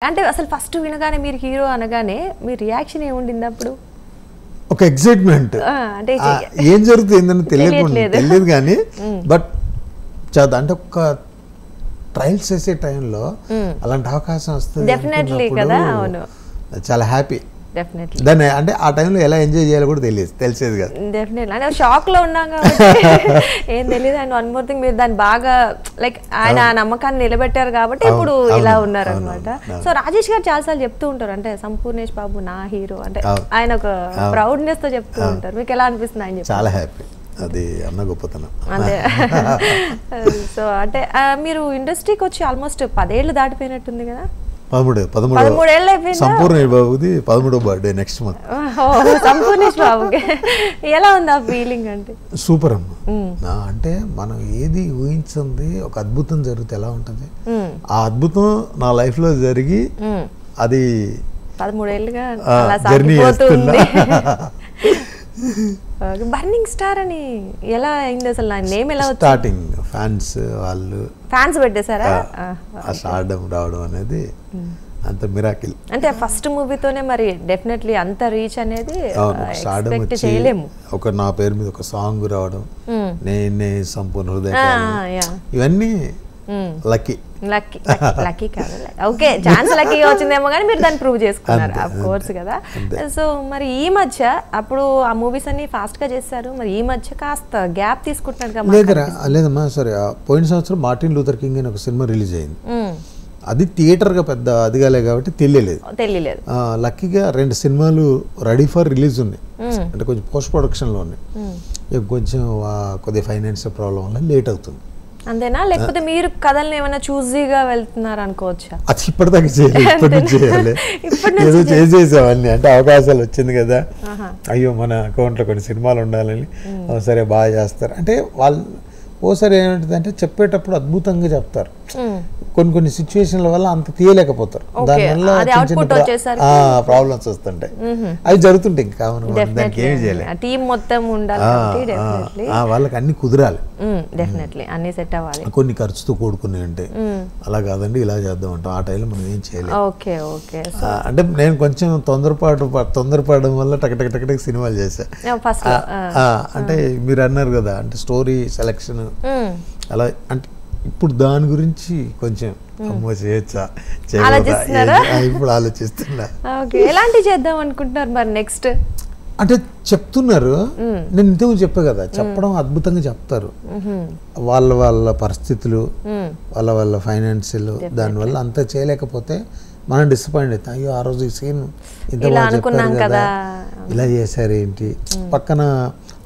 అంటే అసలు ఫస్ట్ వినగానే మీరు హీరో అనగానే మీ రియాక్షన్ ఏముండింది అప్పుడు? ఒక ఎక్సైట్మెంట్, అంటే ఏం జరుగుతుందని తెలియదు కానీ బట్ అంటే ఒక ట్రయల్స్ చేసే టైంలో అలాంటి అవకాశం వస్తుంది డెఫినెట్లీ కదా. అవును, చాలా హ్యాపీ. డెఫినెట్లీ దాన్ని అంటే ఆ టైంలో ఎలా ఎంజాయ్ చేయాలో కూడా తెలిసేది కదా. డెఫినెట్లీ అంటే షాక్ లో ఉన్నాం కాబట్టి ఏం తెలియదు. అండ్ వన్ మోర్ థింగ్, మీరు దాన్ని బాగా లైక్ ఆయన నమ్మకాన్ని నిలబెట్టారు కాబట్టి ఇప్పుడు ఇలా ఉన్నారు అనమాట. సో రాజేష్ గారు చాలాసార్లు చెప్తూ ఉంటారు, అంటే సంపూర్ణేష్ బాబు నా హీరో అంటే ఆయన ఒక ప్రౌడ్నెస్ తో చెప్తూ ఉంటారు. మీకు ఎలా అనిపిస్తుంది ఆయన చెప్పి? చాలా హ్యాపీ, అది అన్న గొప్పతనం. అదే. సో అంటే మీరు ఇండస్ట్రీకి వచ్చి ఆల్మోస్ట్ 10 ఏళ్ళు దాటిపోయినట్టుంది కదా. 13 ఏళ్ళు అయిపోయింది. సంపూర్ణేష్ బాబుది 13వ బర్త్డే నెక్స్ట్ మంత్. సంపూర్ణేష్ బాబుకి ఎలా ఉంది ఆ ఫీలింగ్? అంటే సూపర్ అమ్మ. అంటే మనం ఏది ఊహించింది ఒక అద్భుతం జరిగితే ఎలా ఉంటుంది, ఆ అద్భుతం నా లైఫ్ లో జరిగి అది 13 ఏళ్ళుగా జర్నీ చేస్తున్నా. బర్నింగ్ స్టార్ అని ఎలా అయింది అసలు? నా నేమ్ ఎలా వచ్చింది? స్టార్టింగ్ వాళ్ళు ఫ్యాన్స్ పెట్టేశారా? ఆ స్టార్డమ్ రావడం అనేది అంత మిరాకిల్. అంటే ఫస్ట్ మూవీతోనే మరి డెఫినెట్లీ అంత రీచ్ అనేది ఎక్స్పెక్ట్ వచ్చి చేయలేము. ఒక నా పేరు మీద ఒక సాంగ్ రావడం, నేనే సంపూర్ణ హృదయ, ఇవన్నీ లక్కీ. లక్కీ కాదు, ఓకే ఛాన్స్ లక్కీగా వచ్చిందేమో కానీ మీరు దాన్ని ప్రూవ్ చేసుకున్నారు ఆఫ్ కోర్స్ కదా. సో మరి ఈ మధ్య అప్పుడు ఆ మూవీస్ అన్ని ఫాస్ట్ గా చేస్తారు, మరి ఈ మధ్య కాస్త గ్యాప్ తీసుకుంటున్నారు. లేదమ్మా, సరే పోయిన సంవత్సరం మార్టిన్ లూథర్ కింగ్ అని ఒక సినిమా రిలీజ్ అయింది. అది థియేటర్ గా పెద్ద అదిగాలే కాబట్టి తెలియలేదు. లక్కీగా 2 సినిమాలు రెడీ ఫర్ రిలీజ్ ఉన్నాయి, అంటే కొంచెం పోస్ట్ ప్రొడక్షన్ లో ఉన్నాయి. కొంచెం కొద్దిగా ఫైనాన్షియల్ ప్రాబ్లం వల్ల లేట్ అవుతుంది. అంతేనా, లేకపోతే మీరు కథల్ని ఏమైనా చూజీగా వెళ్తున్నారు అనుకోవచ్చా? అది ఇప్పటిదాకా చేయాలి, ఏదో చేసేసామన్నీ. అంటే అవకాశాలు వచ్చింది కదా, అయ్యో మన అకౌంట్లో కొన్ని సినిమాలు ఉండాలని, సరే బాగా చేస్తారు. అంటే వాళ్ళు ఓసారి ఏమంటుందంటే చెప్పేటప్పుడు అద్భుతంగా చెప్తారు, కొన్ని సిచ్యువేషన్ల వల్ల అంత తీయలేకపోతారు, దానివల్ల ప్రాబ్లమ్స్ వస్తుంటాయి. అవి జరుగుతుంటాయి, ఇంకా దానికి ఏమి చేయాలి, వాళ్ళకి అన్ని కుదరాలి, అన్ని సెట్ అవ్వాలి. కొన్ని ఖర్చుతో కూడుకునే ఉంటాయి, అలా కాదండి ఇలా చేద్దాం అంటాం, ఆ టైంలో మనం ఏం చేయలేము. అంటే నేను కొంచెం తొందరపడడం వల్ల టక్ సినిమాలు చేశా. అంటే మీరు అన్నారు కదా, అంటే స్టోరీ సెలెక్షన్ అలా, అంటే ఇప్పుడు దాని గురించి కొంచెం చేయొచ్చా ఇప్పుడు ఆలోచిస్తున్నా. ఎలాంటి చేద్దాం అనుకుంటున్నారు మరి నెక్స్ట్? అంటే చెప్తున్నారు, నేను ఇంతకుముందు చెప్పా కదా, చెప్పడం అద్భుతంగా చెప్తారు. వాళ్ళ పరిస్థితులు, వాళ్ళ ఫైనాన్షియల్, దానివల్ల అంతా చేయలేకపోతే మనం డిసప్పాయింట్ అవుతాం. అయ్యో ఆ రోజు ఈ సీన్ ఇంత బాగా చెప్పారు కదా, ఇలా చేశారు ఏంటి. పక్కన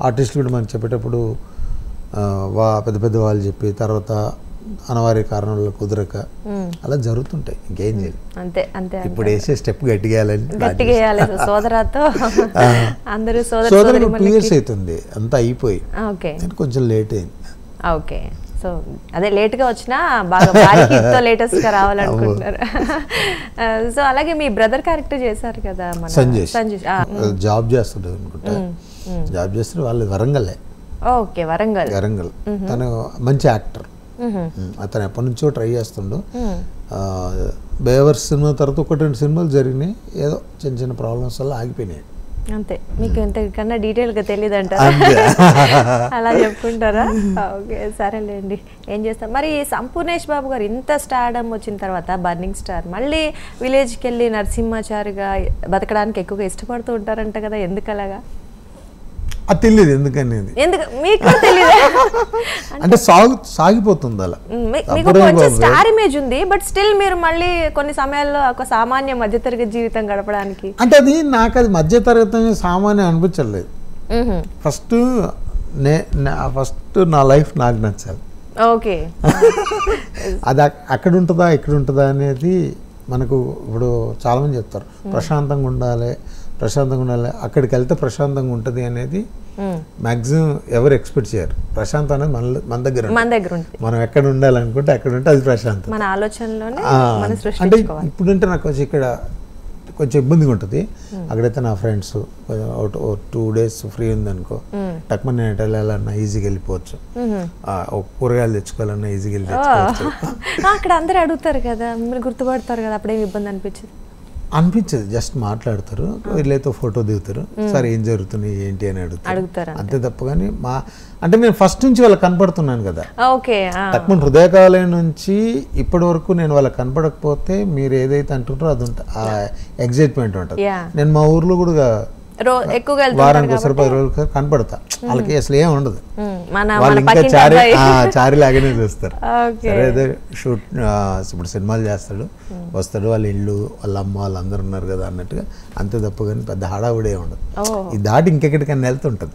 ఆర్టిస్టులు కూడా మనం చెప్పేటప్పుడు పెద్ద వాళ్ళు చెప్పి తర్వాత అనవారి కారణాలు కుదరక అలా జరుగుతుంటాయి, ఇంకేం చేయాలి. అంతే ఇప్పుడు వేసే స్టెప్ గట్టిగేయాలని సోదరతో 2 years అవుతుంది అంతా అయిపోయి, కొంచెం లేట్ అయింది. ఓకే, సో అదే లేట్ గా వచ్చినా బాగా లేటెస్ట్ గా రావాలనుకుంటున్నారు. సో అలాగే మీ బ్రదర్ క్యారెక్టర్ చేశారు కదా సంజయ్, జాబ్ చేస్తాడు అనుకుంటా, జాబ్ చేస్తారు వాళ్ళు వరంగల్. వరంగల్ తను మంచి యాక్టర్, అతను ఎప్పటి నుంచో ట్రై చేస్తుండు. బేవర్స్ సినిమా తర్వాత 1-2 సినిమాలు జరిగినాయి, ఏదో చిన్న ప్రాబ్లమ్స్ వల్ల ఆగిపోయినాయి. అంతే, మీకు ఇంతకన్నా డీటెయిల్ గా తెలియదు అంటారా? అలా చెప్పుకుంటారా? ఓకే, సరేలేండి, ఏం చేస్తాం. మరి సంపూర్ణేష్ బాబు గారు ఇంత స్టార్డమ్ వచ్చిన తర్వాత, బర్నింగ్ స్టార్, మళ్ళీ విలేజ్కి వెళ్ళి నరసింహాచారిగా బతకడానికి ఎక్కువగా ఇష్టపడుతూ ఉంటారంట కదా, ఎందుకు అలాగా? అది తెలియదు ఎందుకని, మీకు తెలియదు అంటే సాగిపోతుంది అలా. మీకు కొంచెం స్టార్ ఇమేజ్ ఉంది, బట్ స్టిల్ మీరు మళ్ళీ కొన్ని సమయాల్లో ఒక సామాన్య మధ్యతరగతి జీవితం గడపడానికి, అంటే అది నాకు అది మధ్యతరగతి సామాన్యం అనిపించలేదు. ఫస్ట్ నా లైఫ్ నాకు నచ్చాలి. ఓకే, అది అక్కడ ఉంటుందా ఇక్కడ ఉంటుందా అనేది మనకు ఇప్పుడు చాలా మంది చెప్తారు, ప్రశాంతంగా ఉండాలి, అక్కడికి వెళ్తే ప్రశాంతంగా ఉంటుంది అనేది మాక్సిమం ఎవరు ఎక్స్పెక్ట్ చేయరు. ప్రశాంతం అనేది మన దగ్గర మనం ఎక్కడ ఉండాలనుకుంటే అక్కడ ఉంటే అది ప్రశాంతం, మన ఆలోచనలోనే. అంటే ఇప్పుడంటే నాకు వచ్చి ఇక్కడ కొంచెం ఇబ్బందిగా ఉంటుంది. అక్కడైతే నా ఫ్రెండ్స్ 2 days ఫ్రీ ఉందనుకో, టక్మని నేను ఎటు వెళ్ళాలన్నా ఈజీగా వెళ్ళిపోవచ్చు, ఒక కూరగాయలు తెచ్చుకోవాలన్నా ఈజీగా వెళ్ళి తెచ్చుకోవచ్చు. అక్కడ అందరూ అడుగుతారు కదా, మిమ్మల్ని గుర్తుపడతారు కదా, అప్పుడేమి ఇబ్బంది అనిపించదు. జస్ట్ మాట్లాడతారు, వీళ్ళైతే ఫోటో దిగుతారు, సార్ ఏం జరుగుతుంది ఏంటి అని అడుగుతారు, అంతే తప్ప. కానీ అంటే నేను ఫస్ట్ నుంచి వాళ్ళకి కనపడుతున్నాను కదా, టక్మన్ హృదయకాలయం నుంచి ఇప్పటి వరకు నేను వాళ్ళకి కనపడకపోతే మీరు ఏదైతే అంటుంటారో అది ఉంటుంది, ఆ ఎగ్జైట్మెంట్ ఉంటుంది. నేను మా ఊర్లో కూడా వారానికి ఒకసారి 10 రోజులు కనపడతా, వాళ్ళకి అసలు ఏం ఉండదు, వాళ్ళు ఇంకా చారి లాగానే చూస్తారు. సరే అదే షూట్ ఇప్పుడు సినిమాలు చేస్తాడు, వస్తాడు, వాళ్ళ ఇల్లు వాళ్ళ అమ్మ వాళ్ళందరూ ఉన్నారు కదా అన్నట్టుగా, అంతే తప్ప కానీ పెద్ద హడావుడే ఉండదు. ఇది దాటి ఇంకెక్కడికైనా వెళ్తుంటది.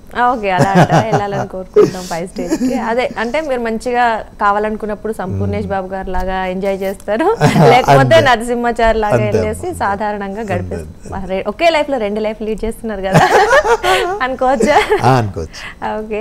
అదే అంటే మీరు మంచిగా కావాలనుకున్నప్పుడు సంపూర్ణేష్ బాబు గారు లాగా ఎంజాయ్ చేస్తారు, లేకపోతే నరసింహాచారి లాగా వెళ్ళేసి సాధారణంగా గడిపేస్తారు. ఒకే లైఫ్ లో 2 లైఫ్ లీడ్ చేస్తున్నారు కదా అనుకోవచ్చా? అనుకోవచ్చు. ఓకే,